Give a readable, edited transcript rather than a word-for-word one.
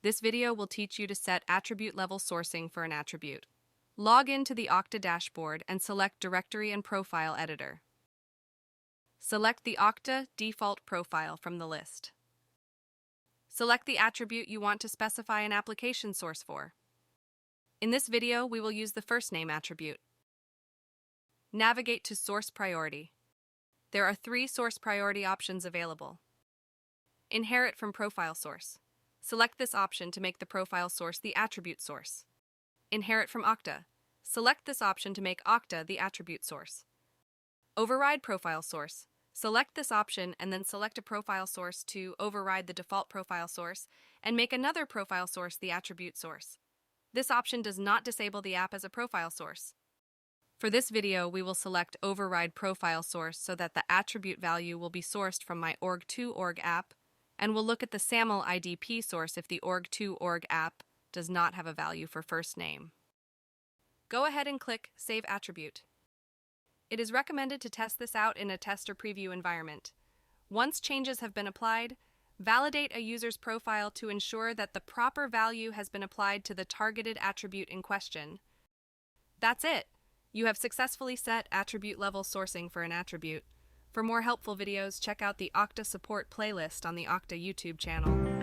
This video will teach you to set attribute level sourcing for an attribute. Log into the Okta dashboard and select Directory and Profile Editor. Select the Okta default profile from the list. Select the attribute you want to specify an application source for. In this video, we will use the first name attribute. Navigate to Source Priority. There are 3 source priority options available. Inherit from profile source. Select this option to make the profile source the attribute source. Inherit from Okta. Select this option to make Okta the attribute source. Override profile source. Select this option and then select a profile source to override the default profile source and make another profile source the attribute source. This option does not disable the app as a profile source. For this video, we will select Override Profile Source so that the attribute value will be sourced from my org2org app, and we'll look at the SAML IDP source if the org2org app does not have a value for first name. Go ahead and click Save Attribute. It is recommended to test this out in a test or preview environment. Once changes have been applied, validate a user's profile to ensure that the proper value has been applied to the targeted attribute in question. That's it! You have successfully set attribute level sourcing for an attribute. For more helpful videos, check out the Okta support playlist on the Okta YouTube channel.